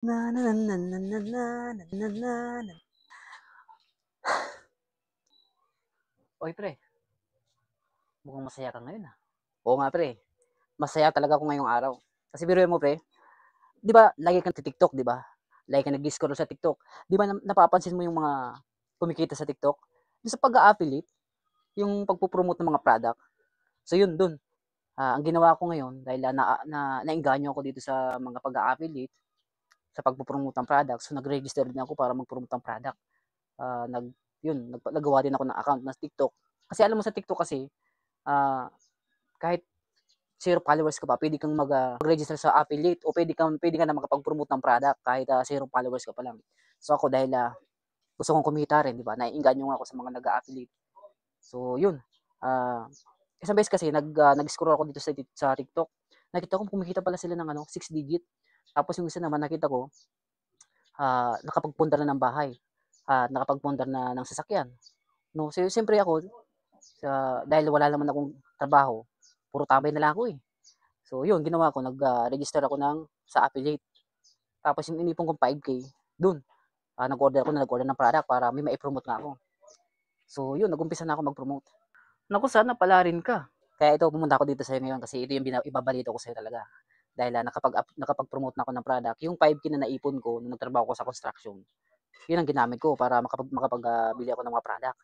Na na na na na na na na na na. Oy pre, mukhang masaya ka ngayon ah. Oo nga pre, masaya talaga ako ngayong araw. Kasi biruin mo pre, 'di ba lagi kang TikTok, 'di ba? Lagi kang nag-scroll sa TikTok. 'Di ba napapansin mo yung mga kumikita sa TikTok? Yung sa pag-a-affiliate, yung pagpo-promote ng mga product. So yun dun, ang ginawa ko ngayon dahil naengganyo ako dito sa mga pag-a-affiliate sa pagpo-promote ng product. So nag-register din ako para mag-promote ng product. Ah, nag yun, nagawa din ako ng account ng TikTok. Kasi alam mo sa TikTok kasi, ah, kahit zero followers ka pa, pwede kang mag-register sa affiliate o pwede ka na makapag-promote ng product kahit zero followers ka pa lang. So ako dahil gusto kong kumita rin, di ba? Naiengganyo nga ako sa mga nag-a-affiliate. So yun. Ah, isang beses kasi nag-scroll ako dito sa TikTok. Nakita ko kumikita pala sila ng 6 digit. Tapos yung isa naman nakita ko, nakapagpundar na ng bahay. Nakapagpundar na ng sasakyan. No, so siyempre ako dahil wala naman akong trabaho, puro tambay na lang ako eh. So yun, ginawa ko, nag-register ako sa affiliate. Tapos yung inipon kong 5K, dun, nag-order ng product para may ma-promote nga ako. So yun, nag-umpisa na ako mag-promote. Naku, sana pala rin ka. Kaya ito, pumunta ako dito sa'yo ngayon kasi ito yung ibabalito ko sa'yo talaga. Dahil nakapag-promote na ako ng product, yung 5K na naipon ko nung nagtrabaho ko sa construction, yun ang ginamit ko para makapag-bili ako ng mga product.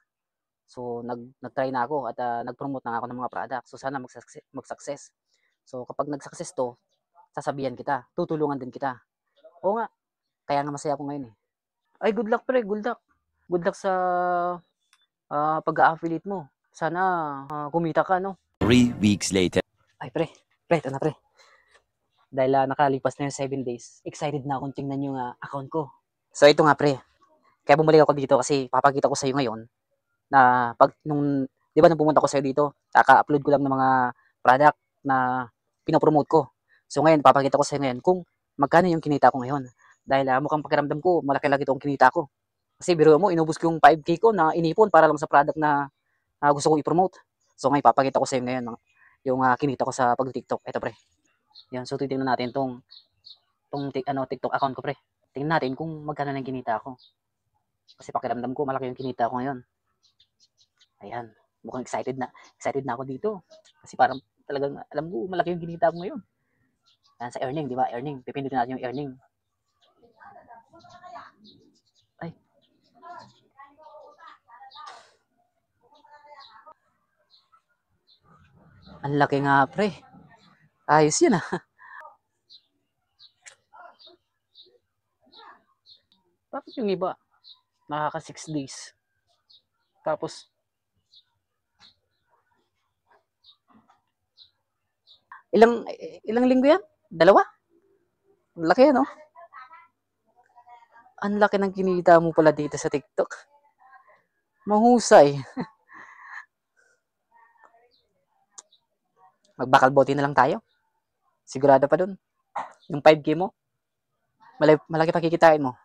So nag-try na ako at nag-promote na ako ng mga product. So sana mag-success. So kapag nag-success to, sasabihan kita, tutulungan din kita. Oo nga, kaya nga masaya ako ngayon eh. Ay, good luck pre, good luck. Good luck sa pag-affiliate mo. Sana kumita ka, no? 3 weeks later. Ay pre, ito na pre. Dahil nakalipas na yung 7 days, excited na akong tingnan yung account ko. So ito nga pre, kaya bumalik ako dito kasi papakita ko sa iyo ngayon na di ba nung pumunta ko sa iyo dito, kaka-upload ko lang ng mga product na pinopromote ko. So ngayon, papakita ko sa iyo ngayon kung magkano yung kinita ko ngayon. Dahil mukhang pakiramdam ko, malaki-laki itong kinita ko. Kasi biro mo, inubos ko yung 5K ko na inipon para lang sa product na gusto kong i-promote. So ngayon, papakita ko sa iyo ngayon yung kinita ko sa pag-TikTok. Ito pre. Yan, so titingnan natin tong TikTok account ko pre. Tingnan natin kung magkano nang kinita ko. Kasi pakiramdam ko, malaki yung kinita ko ngayon. Ayan, mukhang excited na ako dito. Kasi parang talagang alam ko, malaki yung kinita ko ngayon. Ayan, sa earning, di ba? Earning. Pipindutin natin yung earning. Ay. Ang laki nga, pre. Ayos yun ah. Bakit yung iba? Nakaka 6 days. Tapos, ilang linggo yan? 2? Laki yan, no? Ang laki ng kinita mo pala dito sa TikTok. Mahusay. Magbakal bote na lang tayo. Sigurado pa dun. Yung 5K mo, malaki pa kikitain mo.